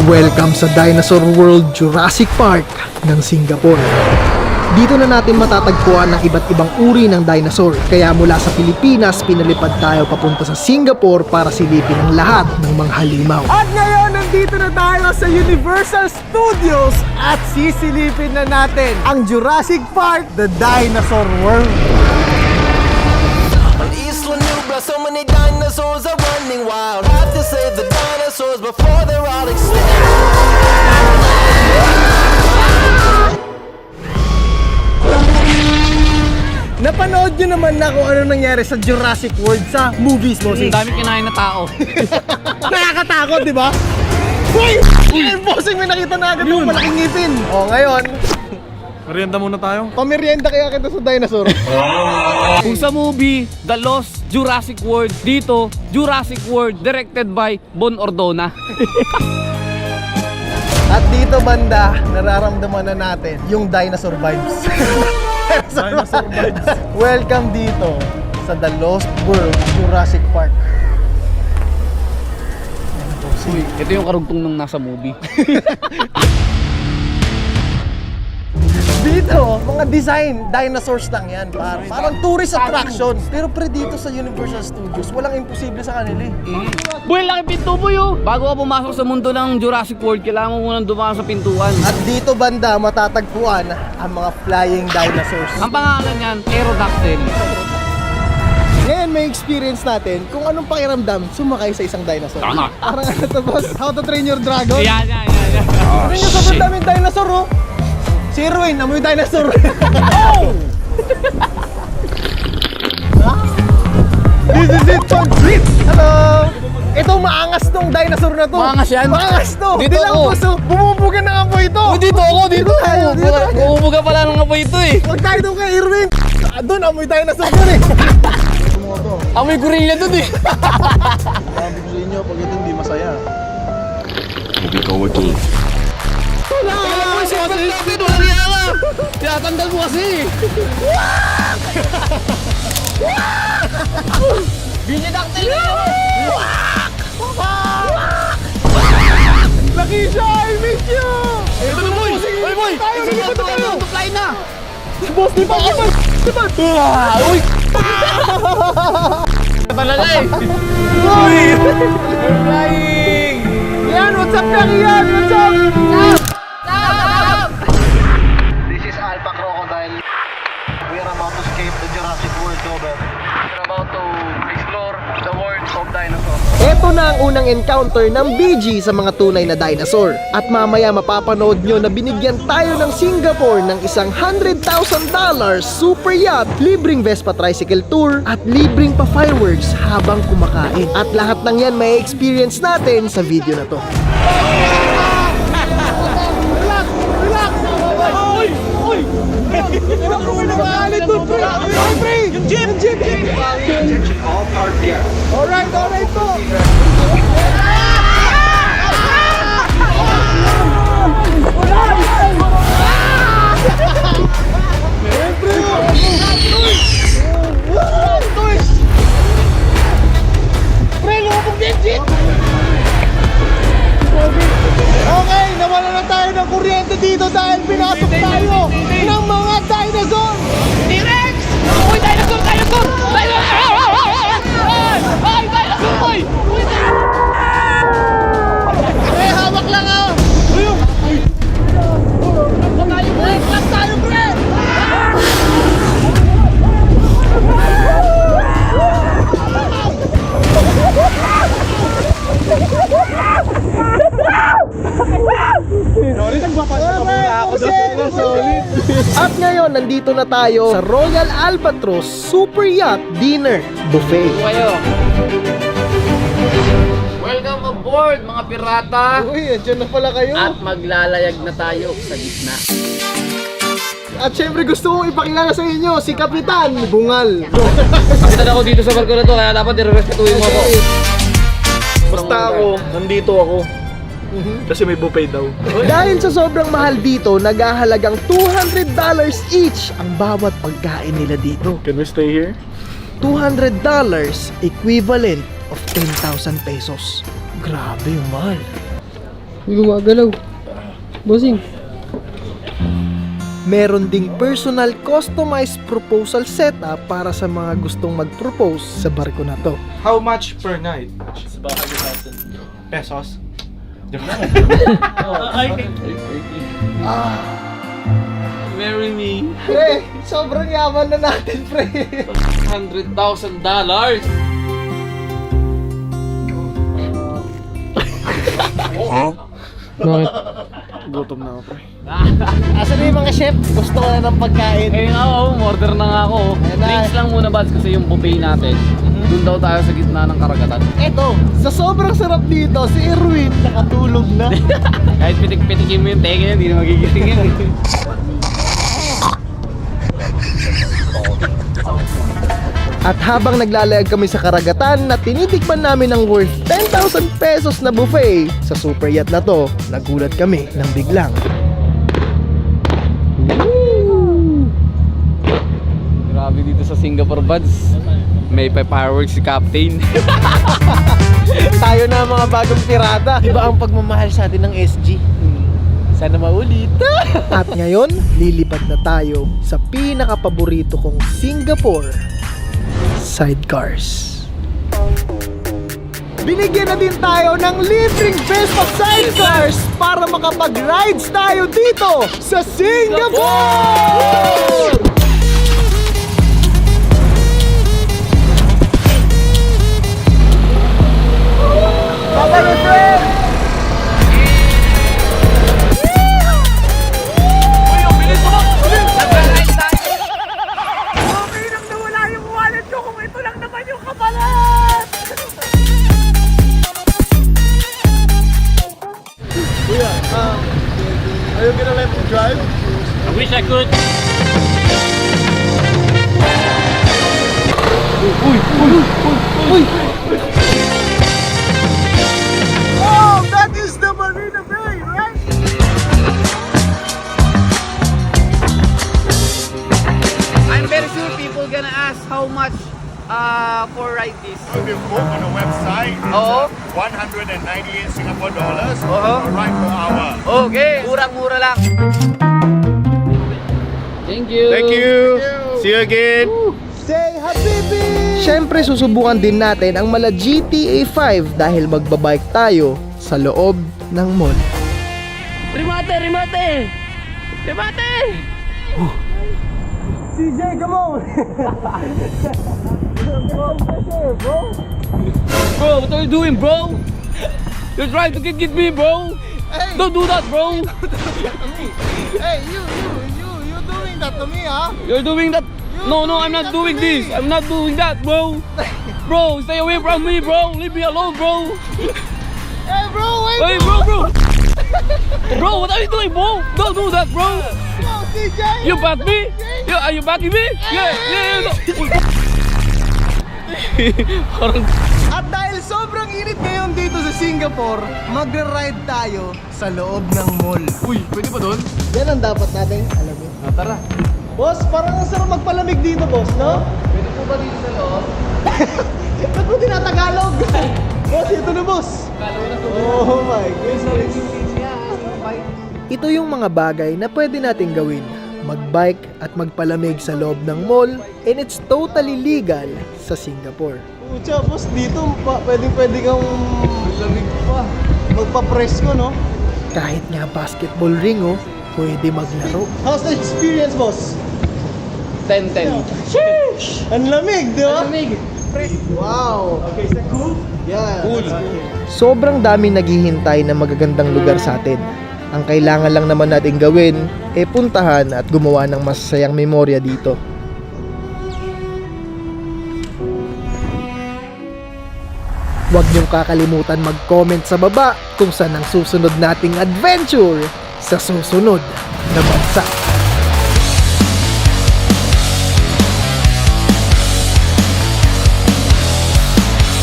Welcome sa Dinosaur World Jurassic Park ng Singapore. Dito na natin matatagpuan ang iba't ibang uri ng dinosaur. Kaya mula sa Pilipinas, pinalipad tayo papunta sa Singapore para silipin ang lahat ng mga halimaw. At ngayon, nandito na tayo sa Universal Studios at sisilipin na natin ang Jurassic Park, The Dinosaur World. On Isla Nubla, so many dinosaurs are running wild. Have to save the dinosaurs before they're all extinct. Napanood nyo naman na kung ano nangyari sa Jurassic World sa movies mo. Ang dami kinain na tao. Nakakatakot, di ba? Uy! Bossing, may nakita na agad yung malaking ngipin. O, ngayon, Merienda muna tayo. pamerienda kaya kita sa dinosaur. Kung sa movie, The Lost Jurassic World, dito, Jurassic World, directed by Bon Ordona. At dito banda, nararamdaman na natin yung dinosaur vibes. Dinosaur vibes. Welcome dito sa The Lost World Jurassic Park. Ito yung karugtong ng nasa movie. Dito, mga design, dinosaurs lang yan. Parang tourist attraction. Pero pre dito sa Universal Studios, walang imposible sa kanila eh. Boy, laki pinto boy oh! Bago ka pumasok sa mundo ng Jurassic World, kailangan mo munang dumaan sa pintuan. At dito banda, matatagpuan ang mga flying dinosaurs. Ang pangalan niyan, Aerodactyl. Ngayon may experience natin kung anong pakiramdam sumakay sa isang dinosaur. Tama. Parang ano to boss? How to Train Your Dragon? Yan. Ano yung sobrang daming dinosaur oh? Si Erwin, amoy dinosaur. Oh! This is it, Conchit! Hello! Itong maangas tong dinosaur na to. Maangas yan? Maangas to! Dito Di lang ako. puso, bumubuga ng apoy ito. Dito ako! tayo, dito tayo. Bumubuga pala ng apoy ito eh. Huwag tayo doon kay Erwin. Doon, amoy dinosaur doon eh. Amoy gorilla doon eh. Sabi ko sa inyo, pag ito hindi masaya. Tinatandal mo kasi. Binidactyl na yun. Lakeisha, I miss you! Ito na boy! Boy boy! Ito fly na! Boss, di ba? Di ba? Uy! Talaga eh! Uy! Flying! Yan, what's up, Yan? What's up? This is Alpha Crocodile. We are about to escape the Jurassic World cover. We're about to explore the world of dinosaurs. Ito na ang unang encounter ng BG sa mga tunay na dinosaur. At mamaya mapapanood nyo na binigyan tayo ng Singapore ng isang $100,000 super yacht, libreng Vespa tricycle tour, at libreng pa fireworks habang kumakain. At lahat ng yan may experience natin sa video na to. Alright po. Okay, nawala na tayo ng kuryente dito dahil pinasok tayo ng mga dinosaur. T-Rex! Uy, dinosaur! Dinosaur! Ay, dinosaur! Uy! Uy, Eh, hawak lang ako. Lang tayo, pre! At ngayon, nandito na tayo sa Royal Albatros Super Yacht Dinner Buffet. kayo. Welcome aboard mga pirata! Uy, andyan na pala kayo. At maglalayag na tayo sa gitna. At syempre gusto kong ipakilala sa inyo si Kapitan Bungal. Kapitan ako dito sa barko na to, kaya dapat i-respetuhin mo ako. Basta ako, nandito ako. Kasi may buffet daw. Dahil sa sobrang mahal dito, naghahalagang $200 each ang bawat pagkain nila dito. Can we stay here? $200 equivalent of 10,000 pesos. Grabe yung mahal. Gumagalaw. Bossing. Meron ding personal customized proposal setup para sa mga gustong mag-propose sa barko na to. How much per night? It's about 100,000 pesos. Marry me. Pre, sobrang yaman na natin, pre. $100,000. Bakit? Gutom na ako, pre. Asan na yung mga chef? Gusto ko na ng pagkain. Eh nga, order na nga ako. Ayan na. Drinks lang muna, Bads, kasi yung buffet natin. Doon daw tayo sa gitna ng karagatan. Eto, sa sobrang sarap dito, si Erwin nakatulog na. Kahit pitik-pitikin mo yung teke, hindi na magigising yun. At habang naglalayag kami sa karagatan na tinitikman namin ang worth 10,000 pesos na buffet sa super yacht na to, nagulat kami ng biglang. Grabe dito sa Singapore, Bads. May fireworks si Captain. Tayo na mga bagong pirata. Iba ang pagmamahal sa atin ng SG. Sana maulit. At ngayon, lilipad na tayo sa pinakapaborito kong Singapore sidecars. Binigyan na din tayo ng libreng Vespa sidecars para makapag-rides tayo dito sa Singapore! Bye-bye, my friend! Are you gonna let me drive? I wish I could. Oh, that is the Marina Bay, right? I'm very sure people gonna ask how much for ride this. We book on the website. Oo. 198 Singapore dollars Oo. per ride per hour. Okay, murang-mura lang. Thank you. Thank you. See you again. Say Habibi! Siyempre susubukan din natin ang mala GTA 5 dahil magbabike tayo sa loob ng mall. Remate, remate! Remate! CJ, come on! Bro, what are you doing, bro? You're trying to get me, bro. Don't do that, bro. Hey, you doing that to me, huh? You're doing that. No, I'm not doing this. I'm not doing that, bro. Bro, stay away from me, bro. Leave me alone, bro. Hey, bro, wait! Hey, bro. Bro, what are you doing, bro? Don't do that, bro. No, CJ! You back me? Are you backing me? Yeah. No. Parang At dahil sobrang init ngayon dito sa Singapore, magra-ride tayo sa loob ng mall. uy, pwede pa doon? Yan ang dapat natin alamin. Tara. Boss, parang ang sarap magpalamig dito, boss, no? Pwede po ba dito sa loob? Ba't mo tinatagalog? Boss, ito na, boss! Oh my goodness! Ito yung mga bagay na pwede natin gawin. Mag-bike at magpalamig sa loob ng mall, and it's totally legal sa Singapore. Pucha, boss, dito pwede kang lamig pa. Magpa-presko, no? Kahit nga basketball ring, oh, pwede maglaro. How's the experience, boss? 10-10. Sheesh! Ang lamig, di ba? Lamig. Wow! Okay, is that cool? Yeah. Cool. Sobrang dami naghihintay na magagandang lugar sa atin. Ang kailangan lang naman natin gawin puntahan at gumawa ng masasayang memorya dito. Huwag niyong kakalimutan mag-comment sa baba kung saan ang susunod nating adventure sa susunod na bansa.